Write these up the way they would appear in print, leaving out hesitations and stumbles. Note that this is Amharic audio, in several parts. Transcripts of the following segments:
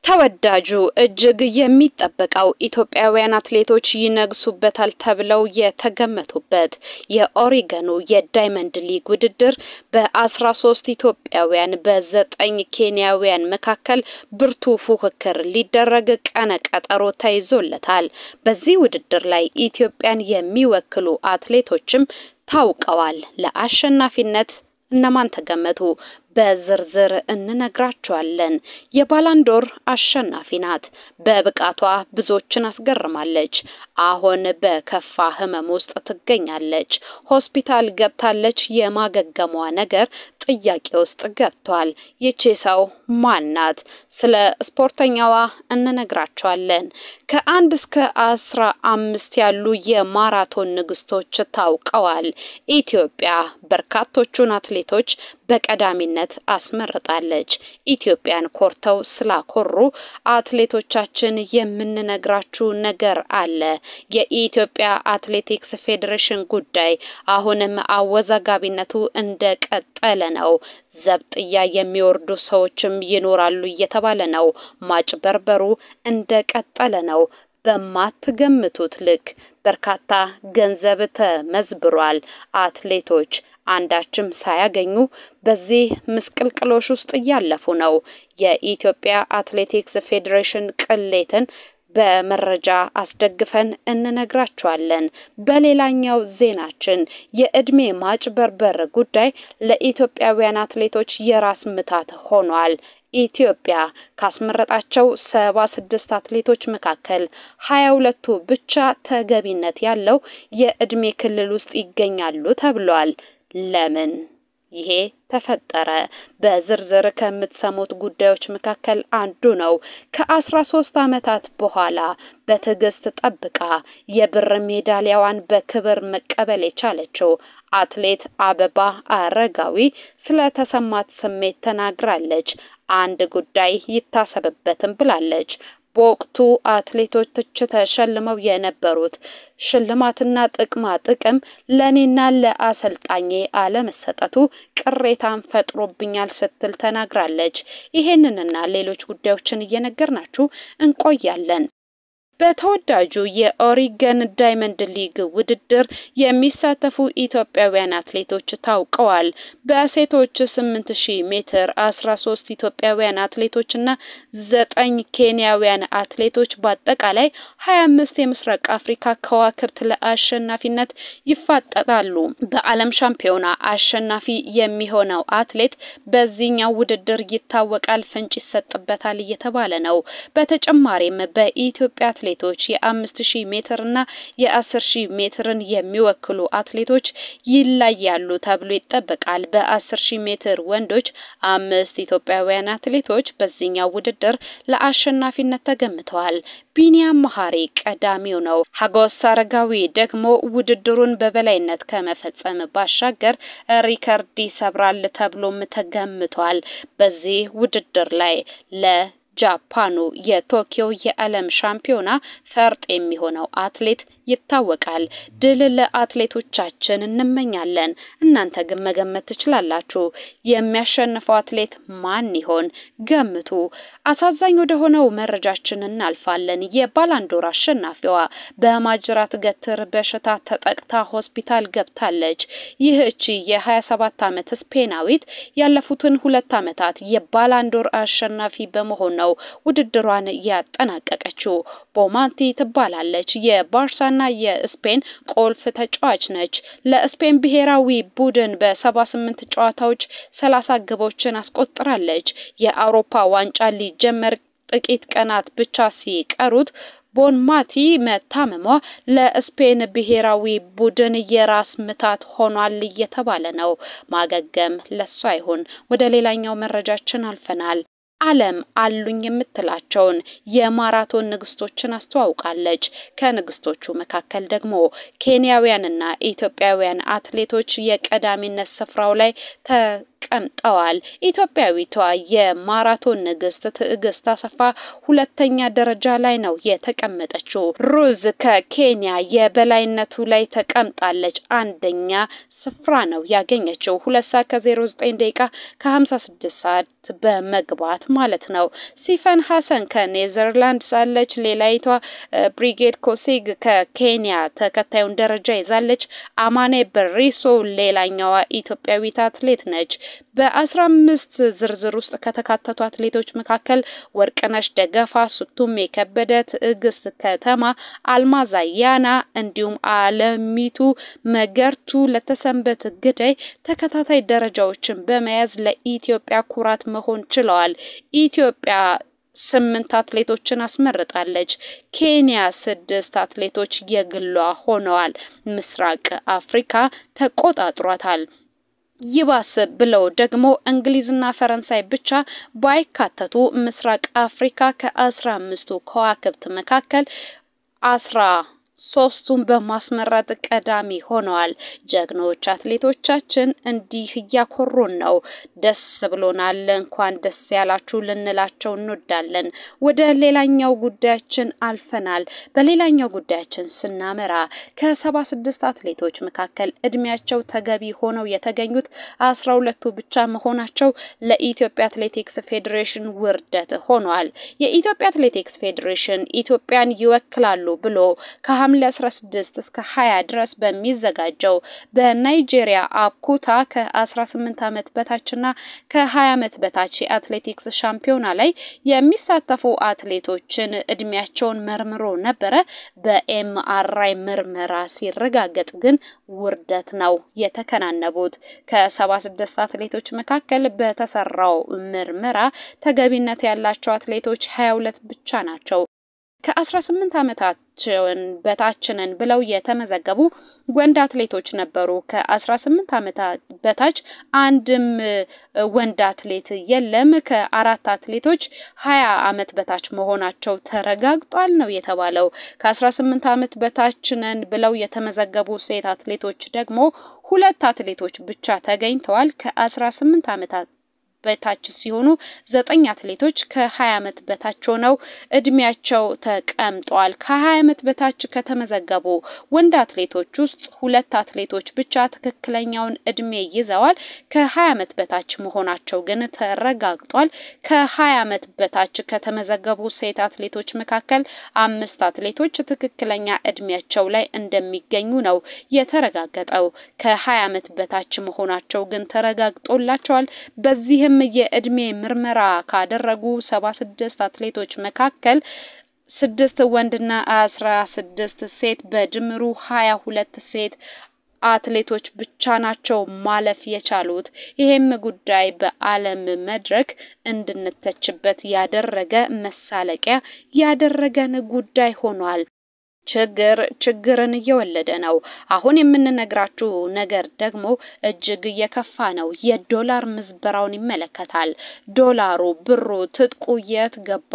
ተወዳጁ እጅግ የሚጠበቀው ኢትዮጵያውያን አትሌቶች ይነግሱበታል ተብለው የተገመቱበት የኦሪገኑ የዳይመንድ ሊግ ውድድር በ13 ኢትዮጵያውያን በ9 ኬንያውያን መካከል ብርቱ ፉክክር ሊደረግ ቀነ ቀጠሮ ተይዞለታል። በዚህ ውድድር ላይ ኢትዮጵያን የሚወክሉ አትሌቶችም ታውቀዋል። ለአሸናፊነት እነማን ተገመቱ? በዝርዝር እንነግራቸዋለን። የባላንዶር አሸናፊ ናት። በብቃቷ ብዙዎችን አስገርማለች። አሁን በከፋ ህመም ውስጥ ትገኛለች። ሆስፒታል ገብታለች። የማገገሟ ነገር ጥያቄ ውስጥ ገብቷል። ይቺ ሰው ማን ናት? ስለ ስፖርተኛዋ እንነግራቸዋለን። ከ1 እስከ 15 ያሉ የማራቶን ንግስቶች ታውቀዋል። ኢትዮጵያ በርካቶቹን አትሌቶች በቀዳሚነት አስመርጣለች። ኢትዮጵያን ኮርተው ስላኮሩ አትሌቶቻችን የምንነግራችሁ ነገር አለ። የኢትዮጵያ አትሌቲክስ ፌዴሬሽን ጉዳይ አሁንም አወዛጋቢነቱ እንደቀጠለ ነው። ዘብጥያ የሚወርዱ ሰዎችም ይኖራሉ እየተባለ ነው። ማጭበርበሩ እንደቀጠለ ነው። በማትገምቱት ልክ በርካታ ገንዘብ ተመዝብሯል። አትሌቶች አንዳችም ሳያገኙ በዚህ ምስቅልቅሎሽ ውስጥ ያለፉ ነው። የኢትዮጵያ አትሌቲክስ ፌዴሬሽን ቅሌትን በመረጃ አስደግፈን እንነግራቸዋለን። በሌላኛው ዜናችን የእድሜ ማጭበርበር ጉዳይ ለኢትዮጵያውያን አትሌቶች የራስ ምታት ሆኗል። ኢትዮጵያ ካስመረጣቸው 76 አትሌቶች መካከል 22ቱ ብቻ ተገቢነት ያለው የእድሜ ክልል ውስጥ ይገኛሉ ተብሏል። ለምን ይሄ ተፈጠረ? በዝርዝር ከምትሰሙት ጉዳዮች መካከል አንዱ ነው። ከ13 ዓመታት በኋላ በትዕግስት ጠብቃ የብር ሜዳሊያዋን በክብር መቀበል የቻለችው አትሌት አበባ አረጋዊ ስለተሰማት ስሜት ተናግራለች። አንድ ጉዳይ ይታሰብበትም ብላለች። በወቅቱ አትሌቶች ተሸልመው የነበሩት ሽልማትና ጥቅማ ጥቅም ለኔና ለአሰልጣኜ አለመሰጠቱ ቅሬታን ፈጥሮብኛል ስትል ተናግራለች። ይሄንንና ሌሎች ጉዳዮችን እየነገርናችሁ እንቆያለን። በተወዳጁ የኦሪገን ዳይመንድ ሊግ ውድድር የሚሳተፉ ኢትዮጵያውያን አትሌቶች ታውቀዋል። በሴቶች 8000 ሜትር 13 ኢትዮጵያውያን አትሌቶችና 9 ኬንያውያን አትሌቶች በአጠቃላይ 25 የምስራቅ አፍሪካ ከዋክብት ለአሸናፊነት ይፋጠጣሉ። በዓለም ሻምፒዮና አሸናፊ የሚሆነው አትሌት በዚህኛው ውድድር ይታወቃል፣ ፍንጭ ይሰጥበታል እየተባለ ነው። በተጨማሪም በኢትዮጵያ አትሌቶች የ5000 ሜትር እና የ10000 ሜትርን የሚወክሉ አትሌቶች ይለያሉ ተብሎ ይጠበቃል። በ10000 ሜትር ወንዶች 5 ኢትዮጵያውያን አትሌቶች በዚህኛው ውድድር ለአሸናፊነት ተገምተዋል። ቢኒያም መሐሪ ቀዳሚው ነው። ሀጎስ አረጋዊ ደግሞ ውድድሩን በበላይነት ከመፈጸም ባሻገር ሪከርድ ይሰብራል ተብሎም ተገምቷል። በዚህ ውድድር ላይ ጃፓኑ የቶኪዮ የዓለም ሻምፒዮና ፈርጥ የሚሆነው አትሌት ይታወቃል። ድል ለአትሌቶቻችን እንመኛለን። እናንተ ግን መገመት ትችላላችሁ። የሚያሸንፈው አትሌት ማን ይሆን? ገምቱ። አሳዛኝ ወደ ሆነው መረጃችን እናልፋለን። የባላንዶር አሸናፊዋ በማጅራት ገትር በሽታ ተጠቅታ ሆስፒታል ገብታለች። ይህች የ27 ዓመት ስፔናዊት ያለፉትን 2 ዓመታት የባላንዶር አሸናፊ በመሆን ነው ውድድሯን ያጠናቀቀችው። ቦማንቲ ትባላለች። የባርሳና የስፔን ቁልፍ ተጫዋች ነች። ለስፔን ብሔራዊ ቡድን በ78 ጨዋታዎች 30 ግቦችን አስቆጥራለች። የአውሮፓ ዋንጫ ሊጀመር ጥቂት ቀናት ብቻ ሲቀሩት ቦማንቲ መታመሟ ለስፔን ብሔራዊ ቡድን የራስ ምታት ሆኗል እየተባለ ነው። ማገገም ለሷ ይሁን። ወደ ሌላኛው መረጃችን አልፈናል። ዓለም አሉኝ የምትላቸውን የማራቶን ንግስቶችን አስተዋውቃለች። ከንግስቶቹ መካከል ደግሞ ኬንያውያንና ኢትዮጵያውያን አትሌቶች የቀዳሚነት ስፍራው ላይ ተቀምጠዋል። ኢትዮጵያዊቷ የማራቶን ንግስት ትዕግስት አሰፋ ሁለተኛ ደረጃ ላይ ነው የተቀመጠችው። ሩዝ ከኬንያ የበላይነቱ ላይ ተቀምጣለች። አንደኛ ስፍራ ነው ያገኘችው 2 ሰዓት ከ09 ደቂቃ ከ56 ሰዓት በመግባት ማለት ነው። ሲፈን ሐሰን ከኔዘርላንድስ አለች። ሌላይቷ ብሪጌድ ኮሲግ ከኬንያ ተከታዩን ደረጃ ይዛለች። አማኔ በሪሶ ሌላኛዋ ኢትዮጵያዊት አትሌት ነች። በ15 ዝርዝር ውስጥ ከተካተቱ አትሌቶች መካከል ወርቅነሽ ደገፋ፣ ሱቱሜ ከበደ፣ ትዕግስት ከተማ፣ አልማዝ አያና እንዲሁም አለሚቱ መገርቱ ለተሰንበት ግዳይ ተከታታይ ደረጃዎችን በመያዝ ለኢትዮጵያ ኩራት መሆን ችለዋል። ኢትዮጵያ 8 አትሌቶችን አስመርጣለች። ኬንያ 6 አትሌቶች የግሏ ሆነዋል። ምስራቅ አፍሪካ ተቆጣጥሯታል። ይባስ ብለው ደግሞ እንግሊዝና ፈረንሳይ ብቻ ባይካተቱ ምስራቅ አፍሪካ ከ15ቱ ከዋክብት መካከል 13ቱን በማስመረጥ ቀዳሚ ሆነዋል። ጀግኖች አትሌቶቻችን እንዲህ ያኮሩን ነው። ደስ ብሎናል። እንኳን ደስ ያላችሁ ልንላቸው እንወዳለን። ወደ ሌላኛው ጉዳያችን አልፈናል። በሌላኛው ጉዳያችን ስናመራ ከ76 አትሌቶች መካከል እድሜያቸው ተገቢ ሆነው የተገኙት 12ቱ ብቻ መሆናቸው ለኢትዮጵያ አትሌቲክስ ፌዴሬሽን ውርደት ሆኗል። የኢትዮጵያ አትሌቲክስ ፌዴሬሽን ኢትዮጵያን ይወክላሉ ብሎ ከሐምሌ 16 እስከ 20 ድረስ በሚዘጋጀው በናይጄሪያ አኩታ ከ18 ዓመት በታችና ከ20 ዓመት በታች የአትሌቲክስ ሻምፒዮና ላይ የሚሳተፉ አትሌቶችን እድሜያቸውን መርምሮ ነበረ። በኤምአርአይ ምርመራ ሲረጋገጥ ግን ውርደት ነው የተከናነቡት። ከ76 አትሌቶች መካከል በተሰራው ምርመራ ተገቢነት ያላቸው አትሌቶች 22 ብቻ ናቸው። ከ18 ዓመታቸውን በታችነን ብለው የተመዘገቡ ወንድ አትሌቶች ነበሩ። ከ18 ዓመታት በታች አንድም ወንድ አትሌት የለም። ከ4 አትሌቶች 20 ዓመት በታች መሆናቸው ተረጋግጧል ነው የተባለው። ከ18 ዓመት በታችነን ብለው የተመዘገቡ ሴት አትሌቶች ደግሞ 2 አትሌቶች ብቻ ተገኝተዋል። ከ18 ዓመታት በታች ሲሆኑ 9 አትሌቶች ከ20 ዓመት በታች ሆነው እድሜያቸው ተቀምጧል። ከ20 ዓመት በታች ከተመዘገቡ ወንድ አትሌቶች ውስጥ 2 አትሌቶች ብቻ ትክክለኛውን እድሜ ይዘዋል። ከ20 ዓመት በታች መሆናቸው ግን ተረጋግጧል። ከ20 ዓመት በታች ከተመዘገቡ ሴት አትሌቶች መካከል 5 አትሌቶች ትክክለኛ እድሜያቸው ላይ እንደሚገኙ ነው የተረጋገጠው። ከ20 ዓመት በታች መሆናቸው ግን ተረጋግጦላቸዋል። በዚህም የእድሜ ምርመራ ካደረጉ 76 አትሌቶች መካከል 6 ወንድና 16 ሴት በድምሩ 22 ሴት አትሌቶች ብቻ ናቸው ማለፍ የቻሉት። ይሄም ጉዳይ በዓለም መድረክ እንድንተችበት ያደረገ መሳለቂያ ያደረገን ጉዳይ ሆኗል። ችግርን እየወለደ ነው። አሁን የምንነግራችሁ ነገር ደግሞ እጅግ የከፋ ነው። የዶላር ምዝበራውን ይመለከታል። ዶላሩ፣ ብሩ፣ ትጥቁ የት ገባ?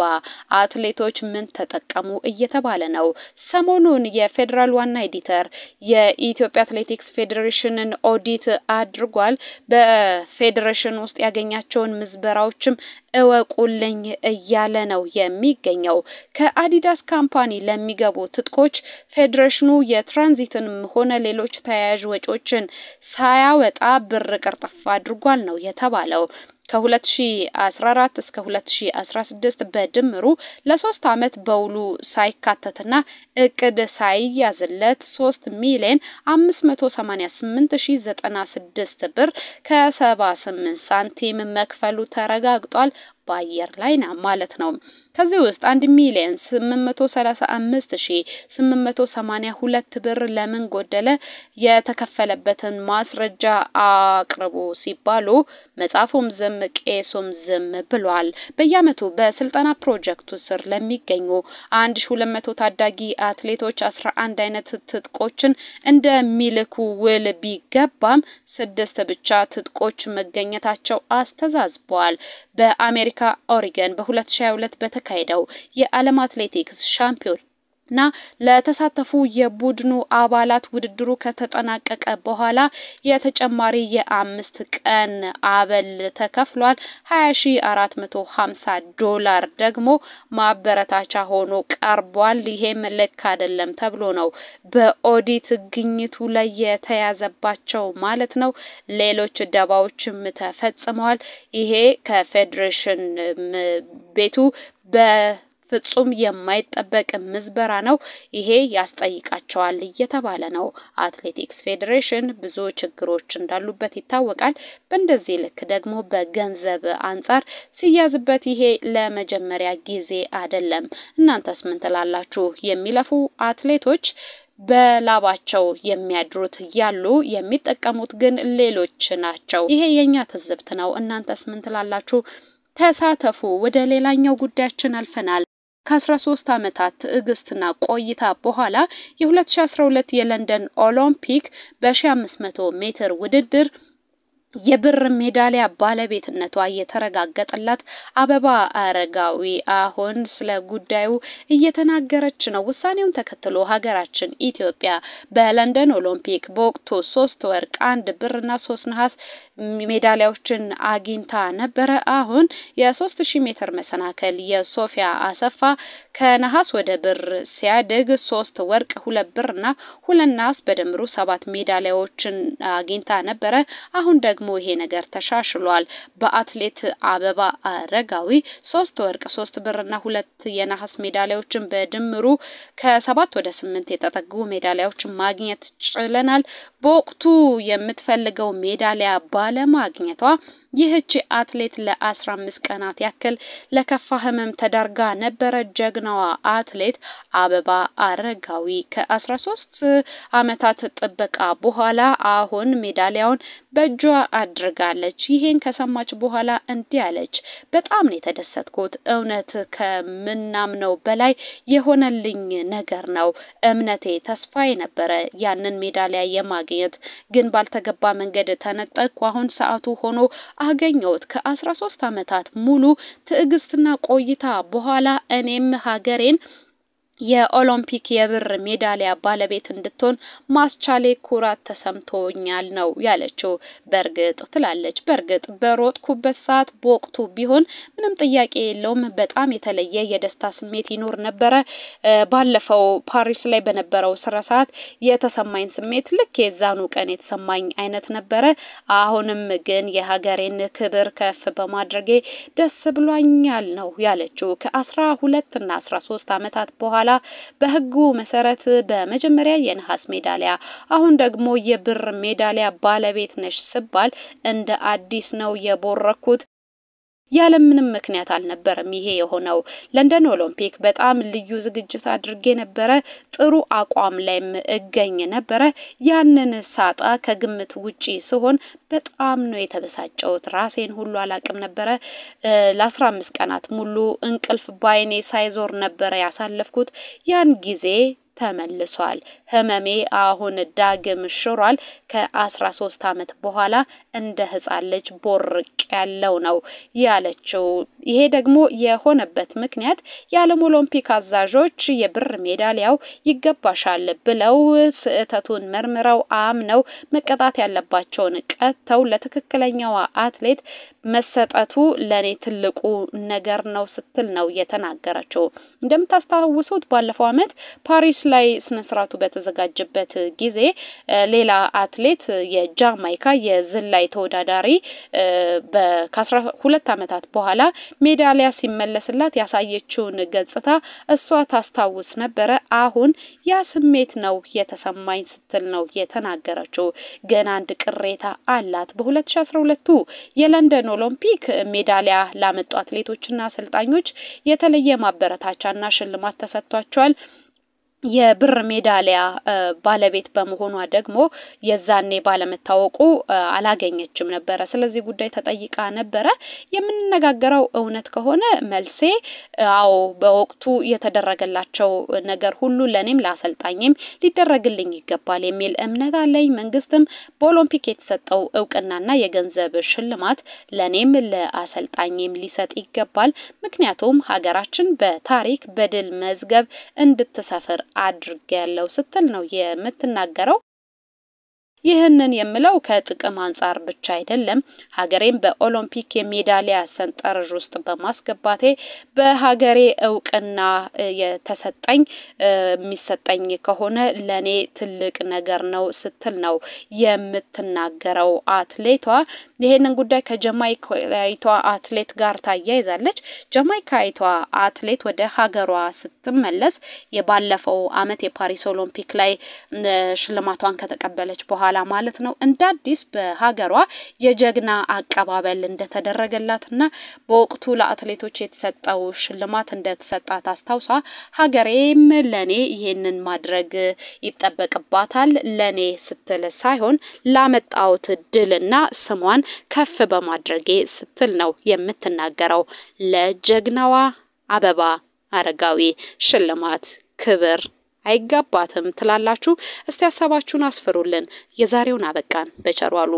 አትሌቶች ምን ተጠቀሙ እየተባለ ነው። ሰሞኑን የፌደራል ዋና ኤዲተር የኢትዮጵያ አትሌቲክስ ፌዴሬሽንን ኦዲት አድርጓል። በፌዴሬሽን ውስጥ ያገኛቸውን ምዝበራዎችም እወቁልኝ እያለ ነው የሚገኘው። ከአዲዳስ ካምፓኒ ለሚገቡ ትጥቆች ፌዴሬሽኑ የትራንዚትን ሆነ ሌሎች ተያያዥ ወጪዎችን ሳያወጣ ብር ቅርጥፍ አድርጓል ነው የተባለው። ከ2014 እስከ 2016 በድምሩ ለ3 ዓመት በውሉ ሳይካተትና እቅድ ሳይያዝለት 3,588,096 ብር ከ78 ሳንቲም መክፈሉ ተረጋግጧል። በአየር ላይ ማለት ነው። ከዚህ ውስጥ 1,835,882 ብር ለምን ጎደለ የተከፈለበትን ማስረጃ አቅርቡ ሲባሉ መጻፉም ዝም ቄሱም ዝም ብሏል። በየዓመቱ በስልጠና ፕሮጀክቱ ስር ለሚገኙ 1200 ታዳጊ አትሌቶች 11 አይነት ትጥቆችን እንደሚልኩ ውል ቢገባም 6 ብቻ ትጥቆች መገኘታቸው አስተዛዝበዋል። በአሜሪካ ኦሪገን በ2022 በተካሄደው የዓለም አትሌቲክስ ሻምፒዮን ና ለተሳተፉ የቡድኑ አባላት ውድድሩ ከተጠናቀቀ በኋላ የተጨማሪ የ5 ቀን አበል ተከፍሏል። $20,450 ደግሞ ማበረታቻ ሆኖ ቀርቧል። ይሄም ልክ አይደለም ተብሎ ነው በኦዲት ግኝቱ ላይ የተያዘባቸው ማለት ነው። ሌሎች ደባዎችም ተፈጽመዋል። ይሄ ከፌዴሬሽን ቤቱ ፍጹም የማይጠበቅ ምዝበራ ነው። ይሄ ያስጠይቃቸዋል እየተባለ ነው። አትሌቲክስ ፌዴሬሽን ብዙ ችግሮች እንዳሉበት ይታወቃል። በእንደዚህ ልክ ደግሞ በገንዘብ አንፃር ሲያዝበት ይሄ ለመጀመሪያ ጊዜ አይደለም። እናንተስ ምን ትላላችሁ? የሚለፉ አትሌቶች በላባቸው የሚያድሩት ያሉ የሚጠቀሙት ግን ሌሎች ናቸው። ይሄ የኛ ትዝብት ነው። እናንተስ ምን ትላላችሁ? ተሳተፉ። ወደ ሌላኛው ጉዳያችን አልፈናል። ከ13 ዓመታት ትዕግስትና ቆይታ በኋላ የ2012 የለንደን ኦሎምፒክ በ1500 ሜትር ውድድር የብር ሜዳሊያ ባለቤትነቷ የተረጋገጠላት አበባ አረጋዊ አሁን ስለ ጉዳዩ እየተናገረች ነው። ውሳኔውን ተከትሎ ሀገራችን ኢትዮጵያ በለንደን ኦሎምፒክ በወቅቱ 3 ወርቅ 1 ብርና 3 ነሐስ ሜዳሊያዎችን አግኝታ ነበረ። አሁን የ3000 ሜትር መሰናክል የሶፊያ አሰፋ ከነሐስ ወደ ብር ሲያድግ 3 ወርቅ 2 ብርና 2 ነሐስ በድምሩ 7 ሜዳሊያዎችን አግኝታ ነበረ። አሁን ደግሞ ይሄ ነገር ተሻሽሏል። በአትሌት አበባ አረጋዊ 3 ወርቅ 3 ብርና 2 የነሐስ ሜዳሊያዎችን በድምሩ ከ7 ወደ 8 የተጠጉ ሜዳሊያዎችን ማግኘት ችለናል። በወቅቱ የምትፈልገው ሜዳሊያ ባለማግኘቷ ይህች አትሌት ለ15 ቀናት ያክል ለከፋ ህመም ተዳርጋ ነበረ። ጀግናዋ አትሌት አበባ አረጋዊ ከ13 ዓመታት ጥበቃ በኋላ አሁን ሜዳሊያውን በእጇ አድርጋለች። ይሄን ከሰማች በኋላ እንዲህ አለች። በጣም ነው የተደሰትኩት። እውነት ከምናምነው በላይ የሆነልኝ ነገር ነው። እምነቴ ተስፋዬ ነበረ ያንን ሜዳሊያ የማግኘት ግን ባልተገባ መንገድ ተነጠቅኩ። አሁን ሰዓቱ ሆኖ አገኘሁት። ከ13 ዓመታት ሙሉ ትዕግስትና ቆይታ በኋላ እኔም ሀገሬን የኦሎምፒክ የብር ሜዳሊያ ባለቤት እንድትሆን ማስቻሌ ኩራት ተሰምቶኛል ነው ያለችው። በርግጥ ትላለች በርግጥ በሮጥኩበት ሰዓት በወቅቱ ቢሆን ምንም ጥያቄ የለውም በጣም የተለየ የደስታ ስሜት ይኖር ነበረ። ባለፈው ፓሪስ ላይ በነበረው ሰዓት የተሰማኝ ስሜት ልክ የዛኑ ቀን የተሰማኝ አይነት ነበረ። አሁንም ግን የሀገሬን ክብር ከፍ በማድረጌ ደስ ብሎኛል ነው ያለችው። ከ12 እና 13 ዓመታት በኋላ በህጉ መሰረት በመጀመሪያ የነሐስ ሜዳሊያ አሁን ደግሞ የብር ሜዳሊያ ባለቤት ነሽ ስባል እንደ አዲስ ነው የቦረኩት። ያለምንም ምክንያት አልነበረም ይሄ የሆነው። ለንደን ኦሎምፒክ በጣም ልዩ ዝግጅት አድርጌ ነበረ። ጥሩ አቋም ላይም እገኝ ነበረ። ያንን ሳጣ ከግምት ውጪ ሲሆን በጣም ነው የተበሳጨሁት። ራሴን ሁሉ አላቅም ነበረ። ለ15 ቀናት ሙሉ እንቅልፍ ባይኔ ሳይዞር ነበረ ያሳለፍኩት። ያን ጊዜ ተመልሷል። ህመሜ አሁን ዳግም ሽሯል። ከ13 ዓመት በኋላ እንደ ህፃን ልጅ ቦርቅ ያለው ነው ያለችው። ይሄ ደግሞ የሆነበት ምክንያት የዓለም ኦሎምፒክ አዛዦች የብር ሜዳሊያው ይገባሻል ብለው ስህተቱን መርምረው አምነው መቀጣት ያለባቸውን ቀጥተው ለትክክለኛዋ አትሌት መሰጠቱ ለኔ ትልቁ ነገር ነው ስትል ነው የተናገረችው። እንደምታስታውሱት ባለፈው አመት ፓሪስ ላይ ስነስርዓቱ በተዘጋጀበት ጊዜ ሌላ አትሌት የጃማይካ የዝላይ ተወዳዳሪ ከ12 ዓመታት በኋላ ሜዳሊያ ሲመለስላት ያሳየችውን ገጽታ እሷ ታስታውስ ነበረ። አሁን ያ ስሜት ነው የተሰማኝ ስትል ነው የተናገረችው። ገና አንድ ቅሬታ አላት። በ2012 የለንደን ኦሎምፒክ ሜዳሊያ ላመጡ አትሌቶችና አሰልጣኞች የተለየ ማበረታቻና ሽልማት ተሰጥቷቸዋል። የብር ሜዳሊያ ባለቤት በመሆኗ ደግሞ የዛኔ ባለመታወቁ አላገኘችም ነበር። ስለዚህ ጉዳይ ተጠይቃ ነበር። የምንነጋገረው እውነት ከሆነ መልሴ አዎ በወቅቱ የተደረገላቸው ነገር ሁሉ ለኔም ለአሰልጣኝም ሊደረግልኝ ይገባል የሚል እምነት አለኝ። መንግስትም በኦሎምፒክ የተሰጠው እውቅናና የገንዘብ ሽልማት ለኔም ለአሰልጣኝም ሊሰጥ ይገባል። ምክንያቱም ሀገራችን በታሪክ በድል መዝገብ እንድትሰፍር አድርጌያለሁ ስትል ነው የምትናገረው። ይህንን የምለው ከጥቅም አንፃር ብቻ አይደለም። ሀገሬን በኦሎምፒክ የሜዳሊያ ሰንጠረዥ ውስጥ በማስገባቴ በሀገሬ እውቅና የተሰጠኝ የሚሰጠኝ ከሆነ ለኔ ትልቅ ነገር ነው ስትል ነው የምትናገረው አትሌቷ። ይሄንን ጉዳይ ከጀማይካዊቷ አትሌት ጋር ታያይዛለች። ጀማይካዊቷ አትሌት ወደ ሀገሯ ስትመለስ የባለፈው አመት የፓሪስ ኦሎምፒክ ላይ ሽልማቷን ከተቀበለች በኋላ ማለት ነው እንደ አዲስ በሀገሯ የጀግና አቀባበል እንደተደረገላትና በወቅቱ ለአትሌቶች የተሰጠው ሽልማት እንደተሰጣት አስታውሳ ሀገሬም ለኔ ይሄንን ማድረግ ይጠበቅባታል ለኔ ስትል ሳይሆን ላመጣውት ድልና ስሟን ከፍ በማድረጌ ስትል ነው የምትናገረው። ለጀግናዋ አበባ አረጋዊ ሽልማት ክብር አይገባትም ትላላችሁ? እስቲ ሐሳባችሁን አስፍሩልን። የዛሬውን አበቃን። በቸር ዋሉ።